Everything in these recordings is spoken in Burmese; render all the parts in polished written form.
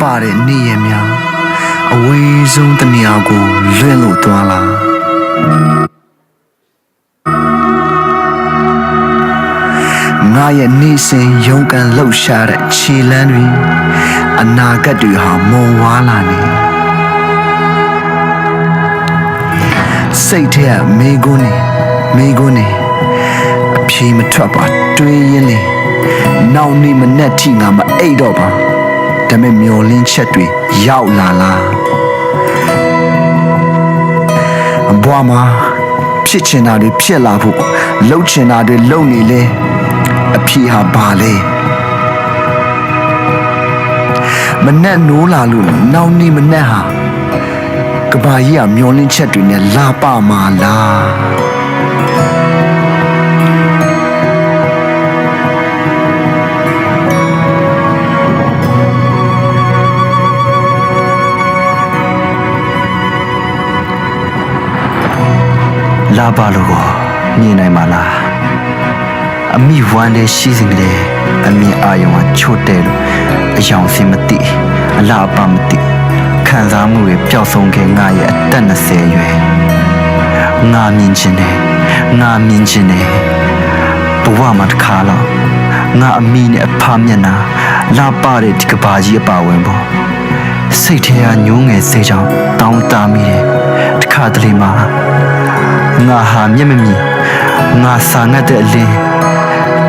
ပါတဲ့နေရများအဝေးဆုံးတနေရာကိုလွင့်လို့သွားလာငါရဲ့နေစဉ်ရုန်းကန်လှုပ်ရှားတဲ့ခြေလမ်းတွေအနာဂတ်တွေဟာမုံဝါးလာနေစိတ်ထဲမေကွန်းနေအဖြေမထွက်ပါတွေးရင်လေနောက်နေ့မနဲ့ထိငါမအိတ်တော့ပါဒါပေမဲ့မျောလင်းချက်တွေရောက်လာလားဘွားမှာဖြစ်ချင်တာတွေဖြစ်လာဖို့လှုပ်ချင်တာတွေလှုပ်နေလေအဖြေဟာဘာလဲမနဲ့နိုးလာလို့နောက်နေ့မနဲ့ဟာကဘာကြီးကမျောလင်းချက်တွေနဲ့လာပမာလားလာပါလို့မြင်နိုင်ပါလားအမိဝမ်းတဲ့ရှိစဉ်ကလေးအမြင်အာရုံကချို့တဲ့လို့အယောင်စင်မသိအလားအပါမသိခံစားမှုတွေပျောက်ဆုံးခဲ့ငါရဲ့အသက်20ရွယ်ငါမြင်ချင်တယ်ဘဝမှာတစ်ခါတော့ငါအမိနဲ့အဖမျက်နှာလာပတဲ့ဒီကဘာကြီးအပါဝင်ပေါ့စိတ်ထဲကညှိုးငယ်စေးချောင်းတောင်းတမိတယ်တစ်ခါတလေမှာငါဟာမျက်မမြင်ငါစာငတ်တဲ့အလင်း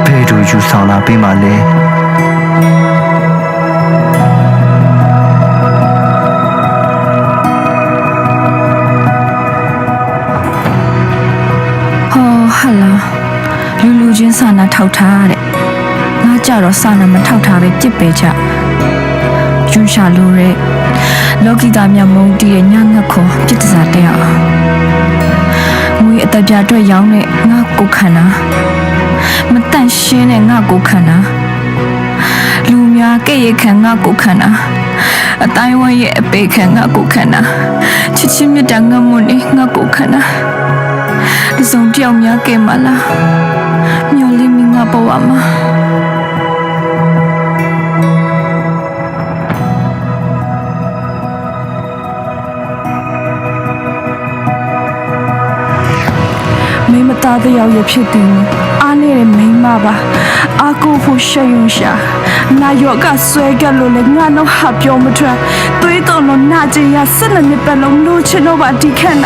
ဘယ်သူယူဆောင်လာပေးမှလဲဟာလာလူချင်းစာနာထောက်ထားတဲ့ငါကြတော့စာနာမထောက်ထားပဲပြစ်ပယ်ချယူရှာလို့တဲ့လောကီသားမြတ်မုံတီးရဲ့ညငတ်ခွန်ပြစ်တစားတဲ့အောင်ငွေအတပြအတွက်ရောင်းတဲ့ငါကိုခန္ဓာမတန့်ရှင်းတဲ့ငါကိုခန္ဓာလူများကဲ့ရဲ့ခံငါကိုခန္ဓာအတိုင်းဝရဲ့အပေခံငါကိုခန္ဓာချစ်ချင်းမြတ်တာငတ်မွနေငါကိုခန္ဓာဒီစုံတယောက်များကဲမလားမျော်လင့်မိငါဘဝမှာမိမသားတယောက်ရဖြစ်သူအားနေတဲ့မိမပါအာကိုဖို့ရှယွန်ရှာနာယောကဆွဲကလို့လေငါတော့ဟာပြောမထွက်သွေးတော်လို့နာကျင်ရဆက်နှစ်နှစ်ပတ်လုံးလို့ချင်တော့ပါဒီခန့်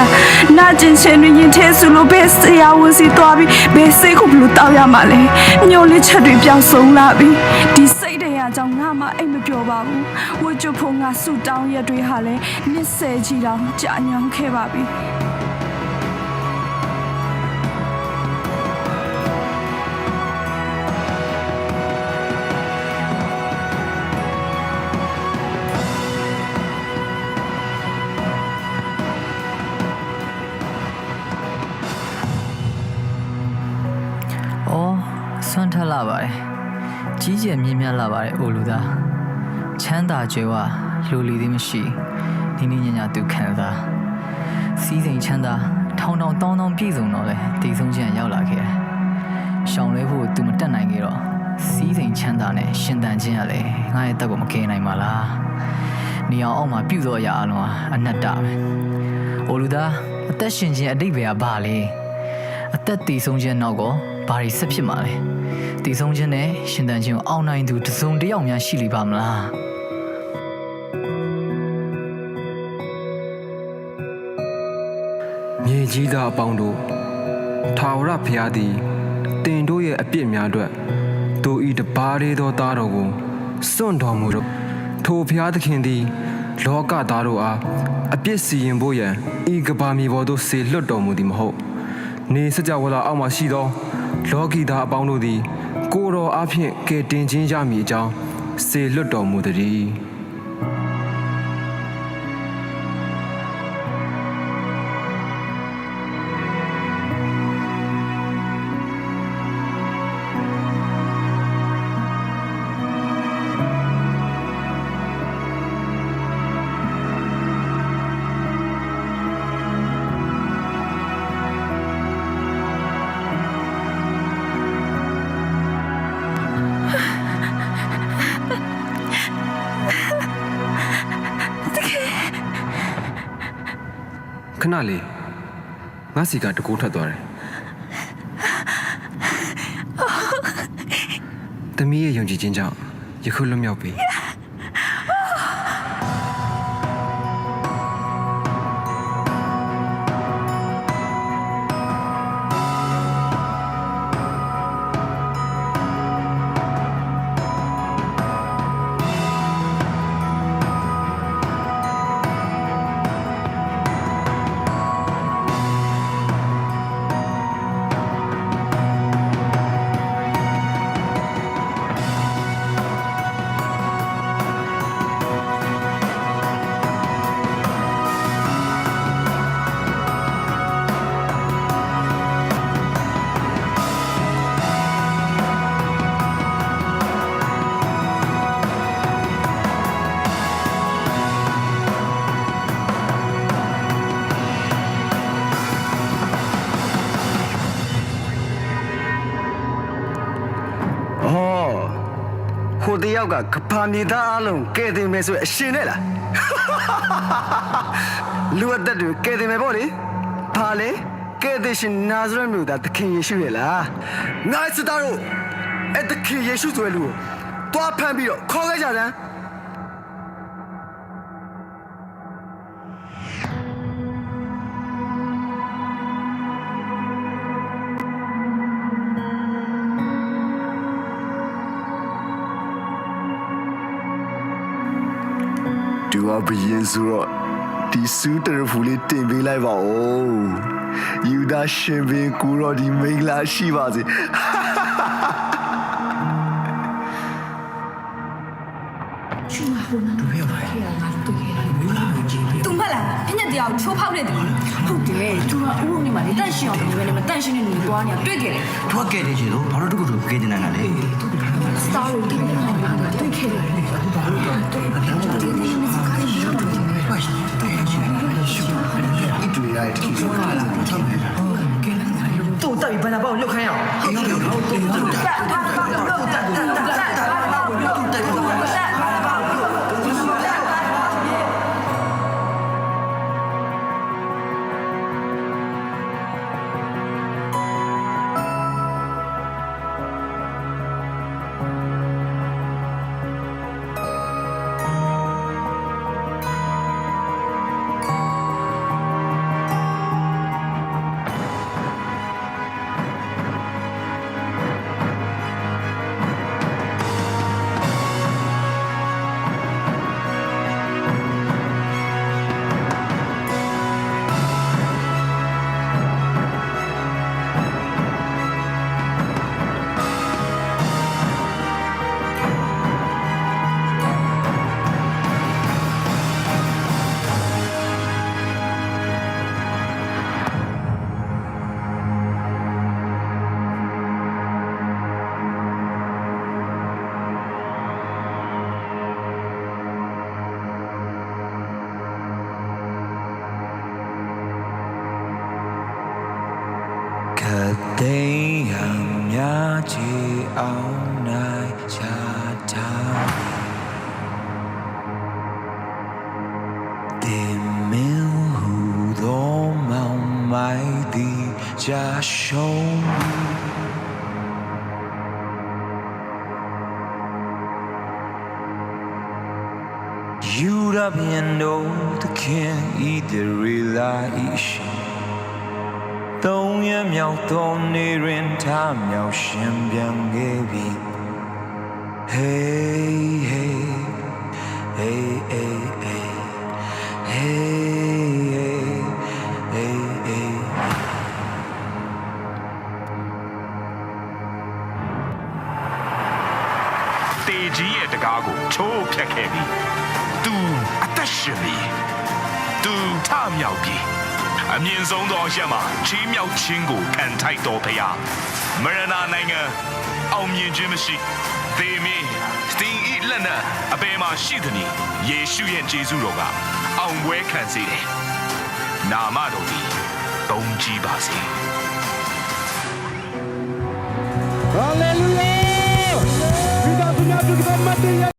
နာကျင်ချင်ရင်ထဲဆူလို့ဘယ်ဆရာဝန်စီသွားပြီးဘယ်စိတ်ခုဘလို့တောက်ရမှာလဲညှို့လေးချက်တွေပြောင်းဆုံးလာပြီဒီစိတ်တရားကြောင့်ငါမှအိတ်မပြောပါဘူးဝှချဖို့ငါဆူတောင်းရက်တွေဟာလဲနှစ်ဆယ်ချီတောင်ကြာညောင်းခဲ့ပါပြီဆွမ်းထက်လာပါတယ်ကြီးကျယ်မြင့်မြတ်လာပါတယ်အိုလူသားချမ်းသာကြွယ်ဝလူလီသည်မရှိနိနိညညသူခံစားစီးစိမ်ချမ်းသာထောင်တောင်တောင်းတောင်းပြည့်စုံတော့လေတည်ဆုံးခြင်းရောက်လာခဲ့တယ်ရှောင်လဲဖို့သူမတက်နိုင်ခဲ့တော့စီးစိမ်ချမ်းသာနဲ့ရှင်သန်ခြင်းကလည်းငါရဲ့တက်ကိုမကယ်နိုင်ပါလားနေအောင်အောက်မှာပြုသောအရာအလုံးဟာအနတ္တပဲအိုလူသားအသက်ရှင်ခြင်းအတိတ်ပဲကဘာလဲအသက်တည်ဆုံးခြင်းနောက်ကောဘာတွေဆက်ဖြစ်မှာလဲတည်ဆုံးခြင်းနဲ့ရှင်သန်ခြင်းကိုအောင်နိုင်သူတစ်စုံတစ်ယောက်များရှိလိမ့်ပါမလားမြေကြီးသားအပေါင်းတို့ထာဝရဘုရားသည်တင်တို့ရဲ့အပြစ်များအတွက်သူဤတပါးသေးသောသားတော်ကိုစွန့်တော်မူတော့ထိုဘုရားသခင်သည်လောကသားတို့အားအပြစ်စီရင်ဖို့ရန်ဤကဘာမြေပေါ်သို့ဆေလွတ်တော်မူသည်မဟုတ်နေစကြဝဠာအောက်မှရှိသောလောကီသားအပေါင်းတို့သည်ကိုယ်တော်အားဖြင့်ကယ်တင်ခြင်းရမည်အကြောင်းဆေလွတ်တော်မူသည် ခဏလေးငါစီကတကူထွက်သွားတယ်သမီးရဲ့ယုံကြည်ခြင်းကြောင့်ယခုလွတ်မြောက်ပြီ ဟိုတယောက်ကကဘာမြေသားအလုံးကဲတင်မယ်ဆိုအရှင်နဲ့လားလူအသက်တွေကဲတင်မယ်ပေါ့လေဘာလဲကဲတင်ရှင်နာဇရက်မြို့သားသခင်ယေရှုရဲ့လားငါစတာတို့အဲ့သခင်ယေရှုဆိုတဲ့လူကိုတွားဖမ်းပြီးတော့ခေါ်ခဲ့ကြတယ်သူကဘယင်းဆိုတော့ဒီစူးတရဖူလေးတင်ပေးလိုက်ပါဦးယူဒာရှင်ဘင်ကိုရောဒီမိန်းလာရှိပါစေသူမလားပြညတ်တရားကိုချိုးဖောက်နေတယ်ဟုတ်တယ်သူကဥပုံနေမှာလေတန့်ရှင်းအောင်လုပ်နေတယ်မတန့်ရှင်းတဲ့လူတွေတွားနေတာတွေ့ခဲ့တယ် ထွက်ခဲ့တယ်ချေလို့ဘာလို့တခုတူကေးတင်နိုင်တာလဲ စတာရိုတင်နေတာတွေ့ခဲ့တယ်都大鱼把他把我撂开呀！ They am yaji all night chata De mil who do mai di ja show You da viendo the can't eat the realization 3ရက်မြောက်သောနေရင်ထားမြောက်ရှင်ပြန်ခဲ့ပြီ Hey hey hey hey hey hey hey hey တေကြီးရဲ့တကားကိုချိုးဖြတ်ခဲ့ပြီ तू အသက်ရှင်ပြီ तू ထမြောက်ပြီအမြင့်ဆုံးသောအရက်မှာချီးမြှောက်ခြင်းကိုခံထိုက်တော်ဖရာမရဏနိုင်ငံအောင်မြင်ခြင်းမရှိသေမင်းစတင်ဤလက်နက်အပေမှာရှိသည်နီယေရှုရဲ့ယေရှုတော်ကအောင်ပွဲခံစေတယ်နာမတော်သည်ဘုန်းကြီးပါစေ Hallelujah! မိသားစုများပြုကမတ်တရား